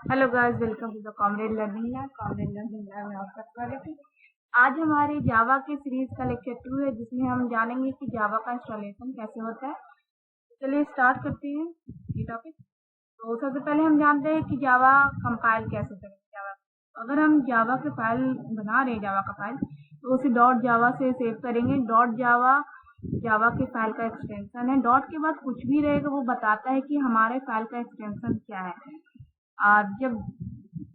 Hello guys, welcome to the Comrade Learning Lab. Comrade Learning Lab में आपका स्वागत है। आज हमारी जावा की सीरीज का लेक्चर 2 है, जिसमें हम जानेंगे कि जावा का इंस्टॉलेशन कैसे होता है। चलिए स्टार्ट करते हैं ये टॉपिक। तो सबसे पहले हम जानते हैं कि जावा कंपाइल कैसे करें। जावा अगर हम जावा के फाइल बना रहे हैं, जावा का फाइल, तो उसे डॉट जावा से सेव करेंगे। डॉट जावा जावा के फाइल का एक्सटेंशन है। डॉट के बाद कुछ भी रहेगा वो बताता है कि हमारे फाइल का एक्सटेंशन क्या है। जब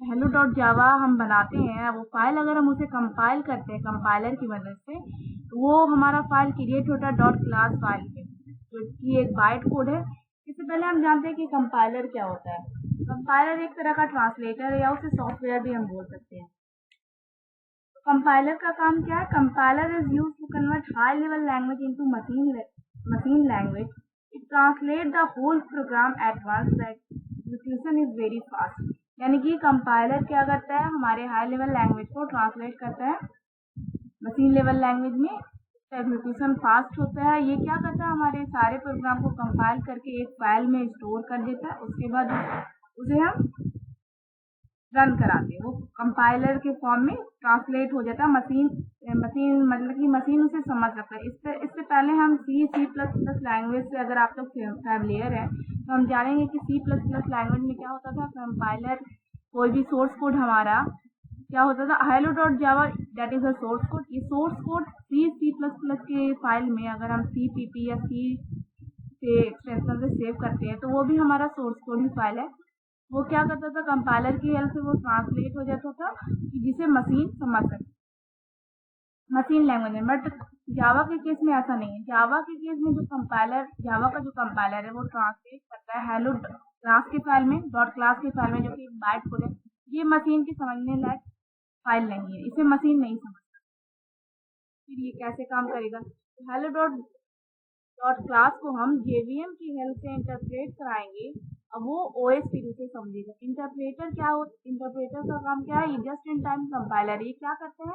हेलो डॉट जावा हम बनाते हैं, वो फाइल अगर हम उसे कंपाइल करते हैं कंपाइलर की मदद से, तो वो हमारा फाइल क्रिएट होता है डॉट क्लास फाइल के, जो कि एक बाइट कोड है। इससे पहले हम जानते हैं कि कंपाइलर क्या होता है। कंपाइलर एक तरह का ट्रांसलेटर है, या उसे सॉफ्टवेयर भी हम बोल सकते हैं। तो कंपाइलर का काम क्या है? Compiler is use to convert high level language into machine language. It translate the whole program at once, the execution is very fast. यानी कि कंपाइलर क्या करता है? हमारे हाई लेवल लैंग्वेज को ट्रांसलेट करता है मशीन लेवल लैंग्वेज में। एग्जीक्यूशन फास्ट होता है। ये क्या करता है? हमारे सारे प्रोग्राम को कंपाइल करके एक फाइल में स्टोर कर देता है। उसके बाद उसे हम रन कराते हैं। वो कंपाइलर के फॉर्म में ट्रांसलेट हो जाता है। मशीन मतलब कि मशीन उसे समझ सकता है। इससे पहले हम C++ लैंग्वेज से, अगर आप लोग फैमिलियर है, तो हम जानेंगे कि C++ लैंग्वेज में क्या होता था। कंपाइलर कोई भी सोर्स कोड हमारा क्या होता था, hello dot Java that is a source code. ये सोर्स कोड C++ के फाइल में अगर हम CPP या C से एक्सटेंशन से सेव करते हैं, तो वो भी हमारा सोर्स कोड ही फाइल है। वो क्या करता था? कंपाइलर की हेल्प से वो ट्रांसलेट हो जाता था कि जिसे मशीन समझ सके, मशीन लैंग्वेज में। बट जावा के केस में ऐसा नहीं है। जावा के केस में जावा का जो कंपाइलर है, वो ट्रांसलेट करता है हेलो क्लास के फाइल में, डॉट क्लास के फाइल में, जो कि बाइट कोड है। ये मशीन की समझने लायक फाइल नहीं है, इसे मशीन नहीं समझ। फिर ये कैसे काम करेगा? हेलो डॉट डॉट क्लास को हम जेवीएम की हेल्प से इंटरप्रेट कराएंगे। अब वो ओएस फिर उसे समझेगा। इंटरप्रेटर का काम क्या है? ये जस्ट इन टाइम कंपाइलर। ये क्या करते हैं?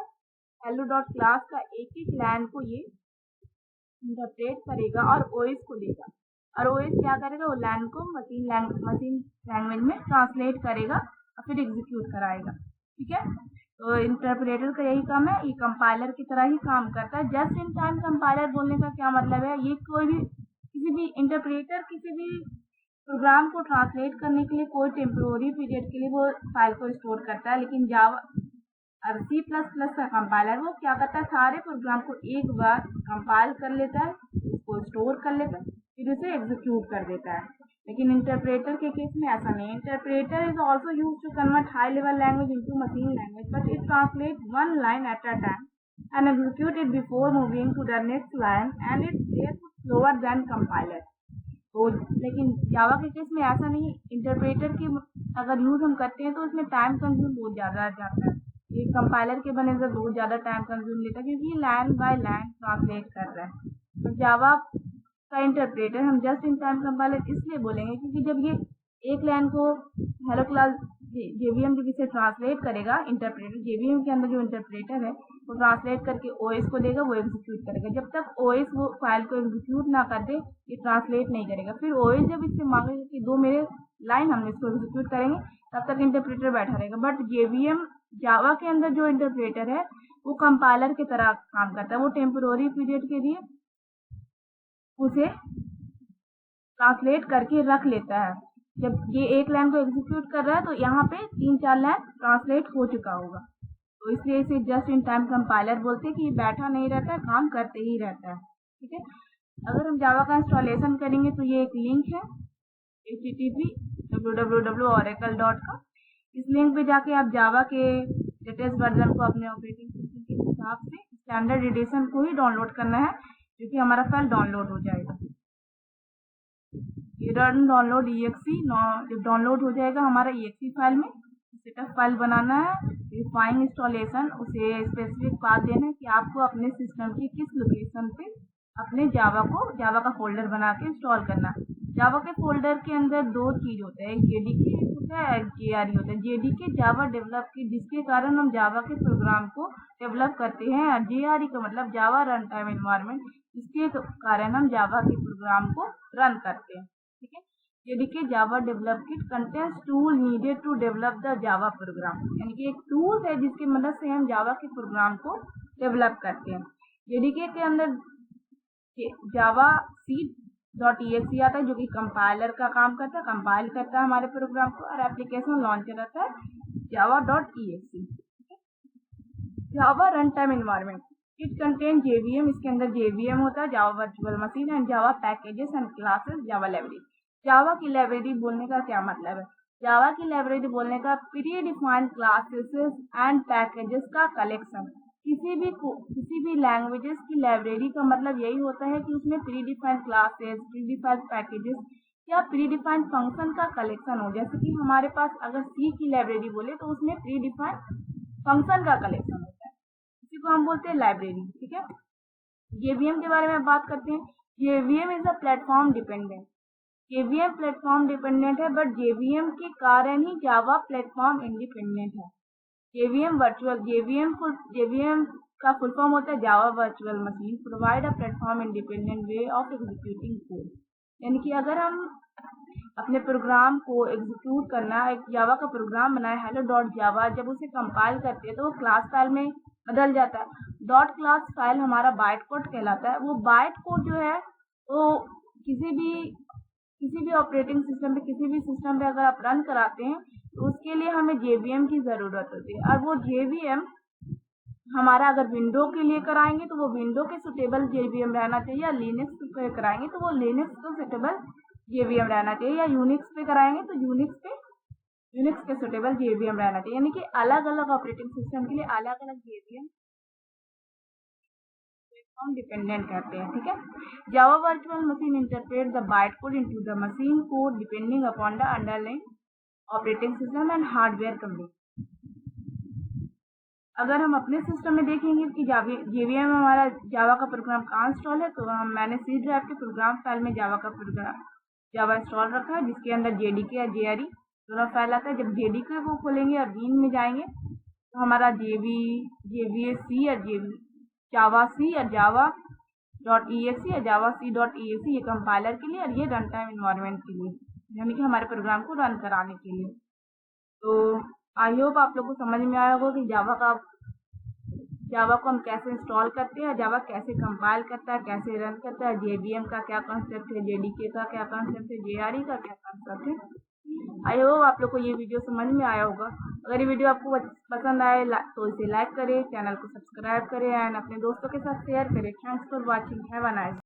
हेलो डॉट क्लास का एक एक लाइन को ये इंटरप्रेट करेगा और ओएस को देगा। और ओएस क्या करेगा? वो लाइन को मशीन लैंग्वेज में ट्रांसलेट करेगा और फिर एग्जीक्यूट कराएगा। ठीक है। तो इंटरप्रेटर का यही काम है। ये कंपाइलर की तरह ही काम करता है। जस्ट इन टाइम कंपाइलर बोलने का क्या मतलब है? ये कोई भी किसी भी इंटरप्रेटर किसी भी प्रोग्राम को ट्रांसलेट करने के लिए कोई टेम्पोररी पीरियड के लिए वो फाइल को स्टोर करता है। लेकिन जावा और C++ का कंपाइलर वो क्या करता है? सारे प्रोग्राम को एक बार कंपाइल कर लेता है, उसको स्टोर कर लेता है, फिर उसे एग्जीक्यूट कर देता है। लेकिन इंटरप्रेटर के केस में ऐसा नहीं है। Interpreter is also use to convert high level language into machine language, but it translate one line at a time and execute it before moving to the next line, and it's therefore slower than compiler। तो लेकिन जावा के case में ऐसा नहीं। Interpreter की अगर use हम करते हैं, तो उसमें टाइम कंज्यूम बहुत ज़्यादा जाता है। ये कंपाइलर के बने से बहुत ज़्यादा टाइम कंज्यूम लेता है, क्योंकि ये लाइन बाय लाइन ट्रांसलेट कर रहा है। तो जावा का इंटरप्रेटर हम जस्ट इन टाइम कंपाइलर इसलिए बोलेंगे, क्योंकि जब ये एक लाइन को हेलो क्लास जेवीएम जब इसे ट्रांसलेट करेगा, इंटरप्रेटर जेवीएम के अंदर जो इंटरप्रेटर है वो ट्रांसलेट करके ओएस को देगा, वो एग्जीक्यूट करेगा। जब तक ओएस वो फाइल को एग्जीक्यूट ना कर दे, ये ट्रांसलेट नहीं करेगा। फिर ओएस जब इससे मांगेगा कि दो मेरे लाइन, हम इसको एग्जीक्यूट करेंगे, तब तक इंटरप्रेटर बैठा रहेगा। बट जेवीएम जावा के अंदर जो इंटरप्रेटर है, वो कंपाइलर की तरह काम करता है। वो टेम्पोररी पीरियड के लिए उसे ट्रांसलेट करके रख लेता है। जब ये एक लाइन को एग्जीक्यूट कर रहा है, तो यहाँ पे 3-4 लाइन ट्रांसलेट हो चुका होगा। तो इसलिए इसे जस्ट इन टाइम कंपाइलर बोलते हैं कि ये बैठा नहीं रहता है, काम करते ही रहता है। ठीक है। अगर हम जावा का इंस्टॉलेशन करेंगे, तो ये एक लिंक है http://www.oracle.com। इस लिंक पे जाके आप जावा के लेटेस्ट वर्जन को अपने ऑपरेटिंग सिस्टम के हिसाब से स्टैंडर्ड एडिशन को ही डाउनलोड करना है, जो कि हमारा फाइल डाउनलोड हो जाएगा। रन डाउनलोड exe जब डाउनलोड हो जाएगा हमारा exe फाइल में, सेटअप फाइल बनाना है, रिफाइन इंस्टॉलेशन, उसे स्पेसिफिक पाथ देना है कि आपको अपने सिस्टम की किस लोकेशन पे अपने जावा का फोल्डर बना के इंस्टॉल करना है। जावा के फोल्डर के अंदर दो चीज होते हैं, जेडीके होता है, जेआरई होता है। जेडीके जावा डेवलप की, जिसके कारण हम जावा के प्रोग्राम को डेवलप करते हैं, और जेआरई का मतलब जावा रन टाइम एनवायरनमेंट, जिसके कारण हम जावा के प्रोग्राम को रन करते हैं। ठीक है। JDK Java develop kit contains tool needed to develop the Java program, यानी कि एक टूल है जिसकी मदद से हम जावा के प्रोग्राम को डेवलप करते हैं। जेडीके के अंदर जावा सी.exe आता है जो कि कंपाइलर का काम करता है, कंपाइल करता है हमारे प्रोग्राम को, और एप्लीकेशन लॉन्चर आता है java.exe। Java run time environment, it contain JVM, इसके अंदर जेवीएम होता है, Java virtual machine and Java packages and classes, Java library. Java की लाइब्रेरी बोलने का क्या मतलब है? जावा की लाइब्रेरी बोलने का pre defined classes and packages का कलेक्शन। किसी भी लैंग्वेजेस की लाइब्रेरी का मतलब यही होता है कि उसमें pre defined classes, pre defined packages या प्री डिफाइंड फंक्शन का कलेक्शन हो। जैसे कि हमारे पास अगर सी की लाइब्रेरी बोले तो उसमें प्री डिफाइंड फंक्शन का कलेक्शन होता है, इसी को हम बोलते हैं लाइब्रेरी। ठीक है, जेवीएम के बारे में बात करते हैं। JVM is a platform dependent, JVM platform dependent है, बट जेवीएम के कारण ही जावा प्लेटफॉर्म इंडिपेंडेंट है। जेवीएम का फुल फॉर्म होता है Java virtual machine provide a platform independent way of executing code, यानी कि अगर हम अपने प्रोग्राम को एग्जीक्यूट करना, एक जावा का प्रोग्राम बनाए hello.java, जब उसे कंपाइल करते हैं तो वो क्लास फाइल में बदल जाता है। डॉट क्लास फाइल हमारा बाइट कोड कहलाता है। वो बाइट कोड जो है वो किसी भी ऑपरेटिंग सिस्टम पे, किसी भी सिस्टम पे अगर आप रन कराते हैं तो उसके लिए हमें जेवीएम की ज़रूरत होती है। और वो जेवीएम हमारा अगर विंडो के लिए कराएंगे तो वो विंडो के सुटेबल जेवीएम रहना चाहिए, या लिनक्स पे कराएंगे तो वो लिनक्स को सुटेबल जेवीएम रहना चाहिए, या यूनिक्स पे कराएंगे तो यूनिक्स के सुटेबल जेवीएम रहना चाहिए। यानी कि अलग अलग ऑपरेटिंग सिस्टम के लिए अलग अलग जेवीएम हम डिपेंडेंट कहते हैं। ठीक है, Java virtual machine interpret the byte code into the machine code depending upon the underline operating system and hardware complete. अगर हम अपने सिस्टम में देखेंगे कि जेवीएम में हमारा जावा का प्रोग्राम कहाँ इंस्टॉल है, तो मैंने सी ड्राइव के प्रोग्राम फाइल में जावा इंस्टॉल रखा है, जिसके अंदर जेडीके या जेआरई दोनों फाइल आता है। जब जेडीके को खोलेंगे और बीन में जाएंगे तो हमारा जेवीएसी या जावा सी या java.exe या जावा सी.exe ये कंपाइलर के लिए, और ये रन टाइम इन्वायरमेंट के लिए, यानी कि हमारे प्रोग्राम को रन कराने के लिए। तो आई होप आप लोग को समझ में आया होगा कि जावा को हम कैसे इंस्टॉल करते हैं, जावा कैसे कंपाइल करता है, कैसे रन करता है, जेवीएम का क्या कॉन्सेप्ट है, जेडीके का क्या कॉन्सेप्ट है, जेआरई का क्या कॉन्सेप्ट है। आई होप आप लोग को ये वीडियो समझ में आया होगा। अगर ये वीडियो आपको पसंद आए तो इसे लाइक करें, चैनल को सब्सक्राइब करें एंड अपने दोस्तों के साथ शेयर करें। Thanks for watching, have a nice day.